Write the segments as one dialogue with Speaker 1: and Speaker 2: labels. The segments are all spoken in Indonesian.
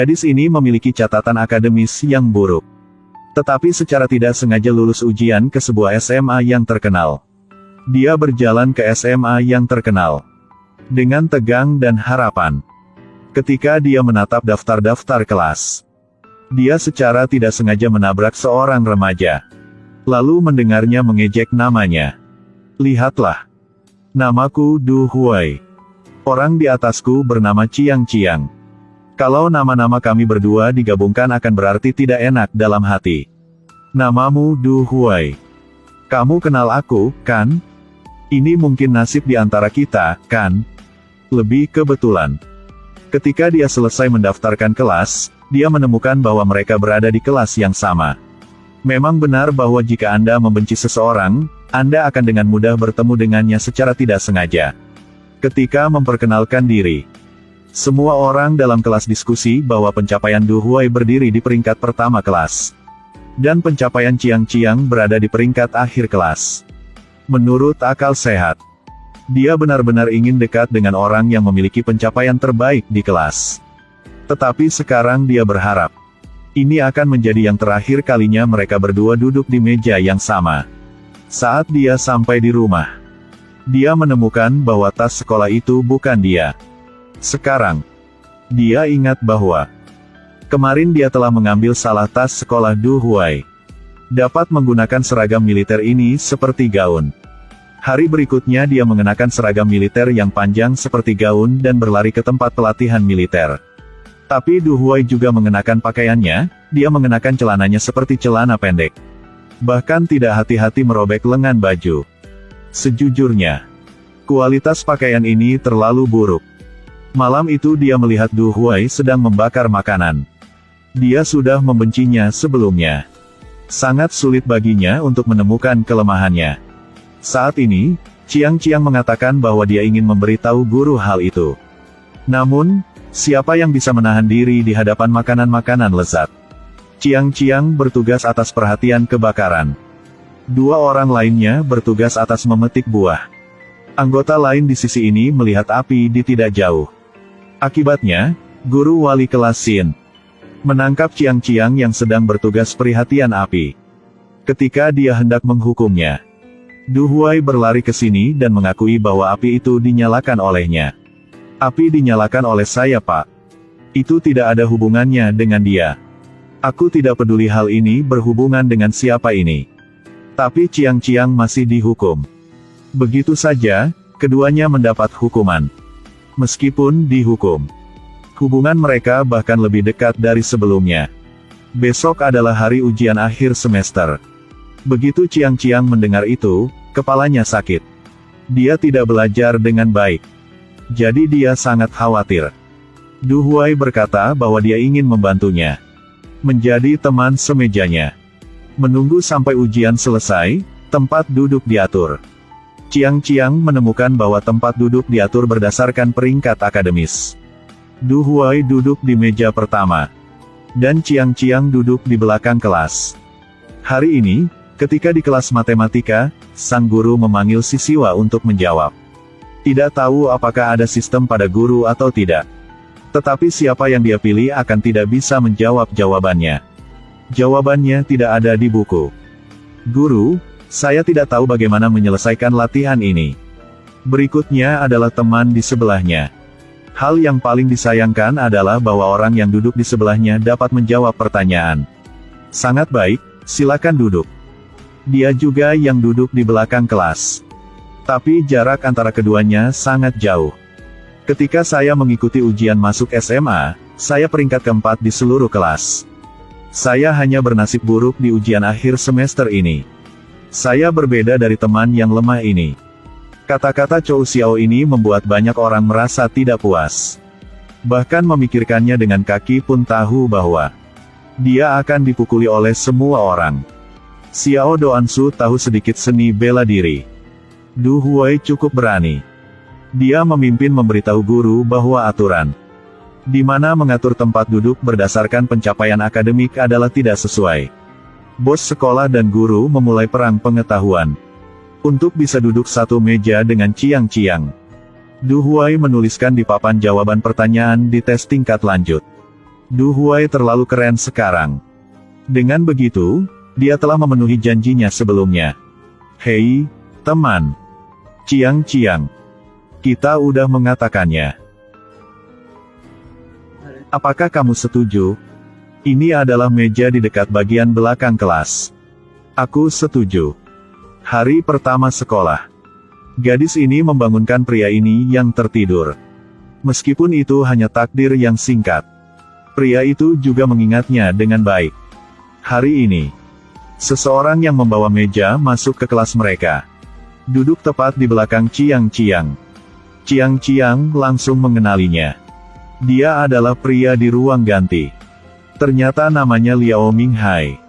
Speaker 1: Gadis ini memiliki catatan akademis yang buruk. Tetapi secara tidak sengaja lulus ujian ke sebuah SMA yang terkenal. Dia berjalan ke SMA yang terkenal dengan tegang dan harapan. Ketika dia menatap daftar-daftar kelas, dia secara tidak sengaja menabrak seorang remaja. Lalu mendengarnya mengejek namanya. "Lihatlah. Namaku Du Huai. Orang di atasku bernama Chiang Chiang. Kalau nama-nama kami berdua digabungkan akan berarti tidak enak dalam hati. Namamu Du Huai. Kamu kenal aku, kan? Ini mungkin nasib di antara kita, kan? Lebih kebetulan." Ketika dia selesai mendaftarkan kelas, dia menemukan bahwa mereka berada di kelas yang sama. Memang benar bahwa jika Anda membenci seseorang, Anda akan dengan mudah bertemu dengannya secara tidak sengaja. Ketika memperkenalkan diri, semua orang dalam kelas diskusi bahwa pencapaian Du Huai berdiri di peringkat pertama kelas. Dan pencapaian Chiang Chiang berada di peringkat akhir kelas. Menurut akal sehat, dia benar-benar ingin dekat dengan orang yang memiliki pencapaian terbaik di kelas. Tetapi sekarang dia berharap ini akan menjadi yang terakhir kalinya mereka berdua duduk di meja yang sama. Saat dia sampai di rumah, dia menemukan bahwa tas sekolah itu bukan dia. Sekarang, dia ingat bahwa kemarin dia telah mengambil salah tas sekolah Du Huai. Dapat menggunakan seragam militer ini seperti gaun. Hari berikutnya dia mengenakan seragam militer yang panjang seperti gaun dan berlari ke tempat pelatihan militer. Tapi Du Huai juga mengenakan pakaiannya, dia mengenakan celananya seperti celana pendek. Bahkan tidak hati-hati merobek lengan baju. Sejujurnya, kualitas pakaian ini terlalu buruk. Malam itu dia melihat Du Huai sedang membakar makanan. Dia sudah membencinya sebelumnya. Sangat sulit baginya untuk menemukan kelemahannya. Saat ini, Chiang Chiang mengatakan bahwa dia ingin memberitahu guru hal itu. Namun, siapa yang bisa menahan diri di hadapan makanan-makanan lezat? Chiang Chiang bertugas atas perhatian kebakaran. Dua orang lainnya bertugas atas memetik buah. Anggota lain di sisi ini melihat api di tidak jauh. Akibatnya, guru wali kelas Sin menangkap Chiang Chiang yang sedang bertugas perhatian api. Ketika dia hendak menghukumnya, Du Huai berlari ke sini dan mengakui bahwa api itu dinyalakan olehnya. "Api dinyalakan oleh saya, Pak. Itu tidak ada hubungannya dengan dia. Aku tidak peduli hal ini berhubungan dengan siapa ini." Tapi Chiang Chiang masih dihukum. Begitu saja, keduanya mendapat hukuman. Meskipun dihukum, hubungan mereka bahkan lebih dekat dari sebelumnya. Besok adalah hari ujian akhir semester. Begitu Chiang Chiang mendengar itu, kepalanya sakit. Dia tidak belajar dengan baik. Jadi dia sangat khawatir. Du Huai berkata bahwa dia ingin membantunya. Menjadi teman semejanya. Menunggu sampai ujian selesai, tempat duduk diatur. Chiang Chiang menemukan bahwa tempat duduk diatur berdasarkan peringkat akademis. Du Huai duduk di meja pertama. Dan Chiang Chiang duduk di belakang kelas. Hari ini, ketika di kelas matematika, sang guru memanggil siswa untuk menjawab. Tidak tahu apakah ada sistem pada guru atau tidak. Tetapi siapa yang dia pilih akan tidak bisa menjawab jawabannya. Jawabannya tidak ada di buku. "Guru, saya tidak tahu bagaimana menyelesaikan latihan ini." Berikutnya adalah teman di sebelahnya. Hal yang paling disayangkan adalah bahwa orang yang duduk di sebelahnya dapat menjawab pertanyaan. "Sangat baik, silakan duduk." Dia juga yang duduk di belakang kelas. Tapi jarak antara keduanya sangat jauh. Ketika saya mengikuti ujian masuk SMA, saya peringkat keempat di seluruh kelas. Saya hanya bernasib buruk di ujian akhir semester ini. Saya berbeda dari teman yang lemah ini. Kata-kata Chou Xiao ini membuat banyak orang merasa tidak puas. Bahkan memikirkannya dengan kaki pun tahu bahwa dia akan dipukuli oleh semua orang. Xiao Doansu tahu sedikit seni bela diri. Du Huai cukup berani. Dia memimpin memberitahu guru bahwa aturan di mana mengatur tempat duduk berdasarkan pencapaian akademik adalah tidak sesuai. Bos sekolah dan guru memulai perang pengetahuan untuk bisa duduk satu meja dengan Chiang Chiang. Du Huai menuliskan di papan jawaban pertanyaan di tes tingkat lanjut. Du Huai terlalu keren sekarang. Dengan begitu, dia telah memenuhi janjinya sebelumnya. Hei, teman. Chiang, kita udah mengatakannya. Apakah kamu setuju? Ini adalah meja di dekat bagian belakang kelas. Aku setuju. Hari pertama sekolah. Gadis ini membangunkan pria ini yang tertidur. Meskipun itu hanya takdir yang singkat. Pria itu juga mengingatnya dengan baik. Hari ini, seseorang yang membawa meja masuk ke kelas mereka. Duduk tepat di belakang Chiang. Chiang langsung mengenalinya. Dia adalah pria di ruang ganti. Ternyata namanya Liao Minghai.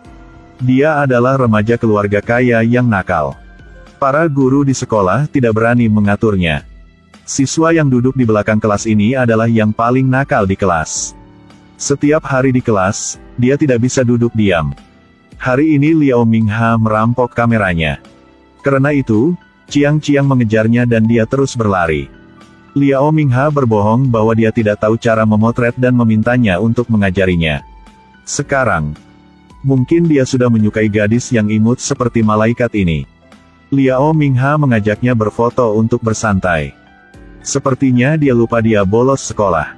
Speaker 1: Dia adalah remaja keluarga kaya yang nakal. Para guru di sekolah tidak berani mengaturnya. Siswa yang duduk di belakang kelas ini adalah yang paling nakal di kelas. Setiap hari di kelas, dia tidak bisa duduk diam. Hari ini Liao Mingha merampok kameranya. Karena itu, Chiang mengejarnya dan dia terus berlari. Liao Mingha berbohong bahwa dia tidak tahu cara memotret dan memintanya untuk mengajarinya. Sekarang, mungkin dia sudah menyukai gadis yang imut seperti malaikat ini. Liao Mingha mengajaknya berfoto untuk bersantai. Sepertinya dia lupa dia bolos sekolah.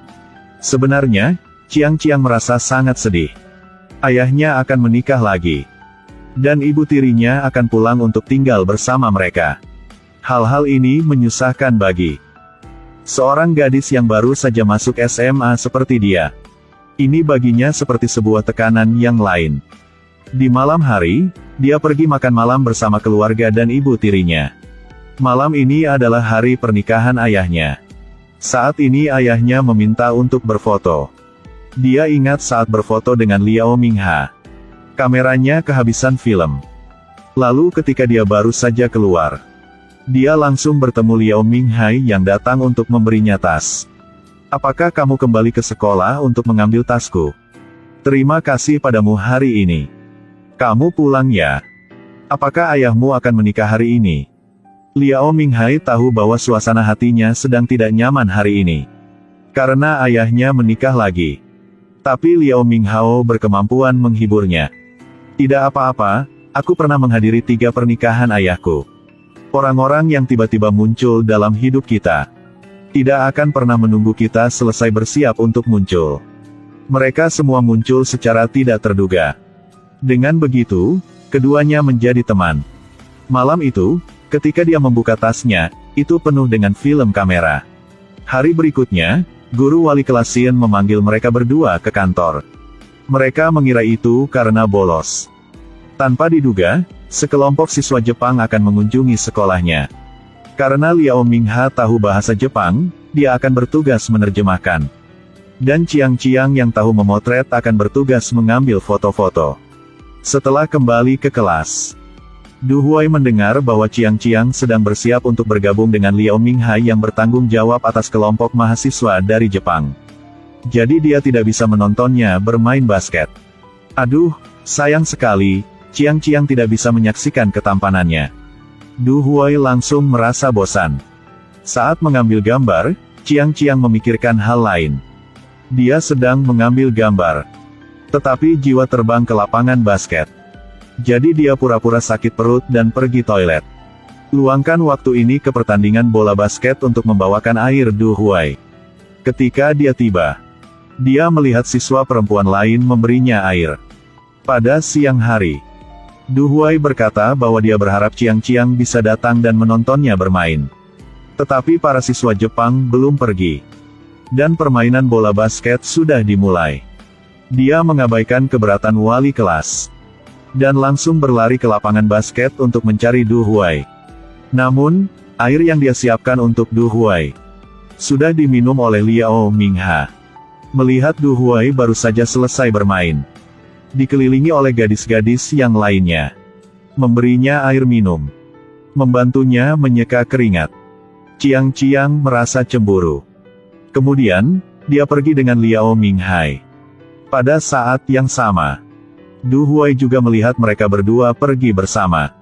Speaker 1: Sebenarnya, Chiang merasa sangat sedih. Ayahnya akan menikah lagi. Dan ibu tirinya akan pulang untuk tinggal bersama mereka. Hal-hal ini menyusahkan bagi seorang gadis yang baru saja masuk SMA seperti dia. Ini baginya seperti sebuah tekanan yang lain. Di malam hari, dia pergi makan malam bersama keluarga dan ibu tirinya. Malam ini adalah hari pernikahan ayahnya. Saat ini ayahnya meminta untuk berfoto. Dia ingat saat berfoto dengan Liao Mingha. Kameranya kehabisan film. Lalu ketika dia baru saja keluar, dia langsung bertemu Liao Minghai yang datang untuk memberinya tas. Apakah kamu kembali ke sekolah untuk mengambil tasku? Terima kasih padamu hari ini. Kamu pulang ya. Apakah ayahmu akan menikah hari ini? Liao Minghai tahu bahwa suasana hatinya sedang tidak nyaman hari ini. Karena ayahnya menikah lagi. Tapi Liao Minghao berkemampuan menghiburnya. Tidak apa-apa, aku pernah menghadiri 3 pernikahan ayahku. Orang-orang yang tiba-tiba muncul dalam hidup kita tidak akan pernah menunggu kita selesai bersiap untuk muncul. Mereka semua muncul secara tidak terduga. Dengan begitu, keduanya menjadi teman. Malam itu, ketika dia membuka tasnya, itu penuh dengan film kamera. Hari berikutnya, guru wali kelas Xian memanggil mereka berdua ke kantor. Mereka mengira itu karena bolos. Tanpa diduga, sekelompok siswa Jepang akan mengunjungi sekolahnya. Karena Liao Mingha tahu bahasa Jepang, dia akan bertugas menerjemahkan. Dan Chiang yang tahu memotret akan bertugas mengambil foto-foto. Setelah kembali ke kelas, Du Huai mendengar bahwa Chiang sedang bersiap untuk bergabung dengan Liao Mingha yang bertanggung jawab atas kelompok mahasiswa dari Jepang. Jadi dia tidak bisa menontonnya bermain basket. Aduh, sayang sekali, Chiang tidak bisa menyaksikan ketampanannya. Du Huai langsung merasa bosan. Saat mengambil gambar, Chiang memikirkan hal lain. Dia sedang mengambil gambar. Tetapi jiwa terbang ke lapangan basket. Jadi dia pura-pura sakit perut dan pergi toilet. Luangkan waktu ini ke pertandingan bola basket untuk membawakan air Du Huai. Ketika dia tiba, dia melihat siswa perempuan lain memberinya air. Pada siang hari, Du Huai berkata bahwa dia berharap Chiang bisa datang dan menontonnya bermain. Tetapi para siswa Jepang belum pergi. Dan permainan bola basket sudah dimulai. Dia mengabaikan keberatan wali kelas. Dan langsung berlari ke lapangan basket untuk mencari Du Huai. Namun, air yang dia siapkan untuk Du Huai sudah diminum oleh Liao Mingha. Melihat Du Huai baru saja selesai bermain, dikelilingi oleh gadis-gadis yang lainnya, memberinya air minum, membantunya menyeka keringat. Chiang merasa cemburu. Kemudian, dia pergi dengan Liao Minghai. Pada saat yang sama, Du Huai juga melihat mereka berdua pergi bersama.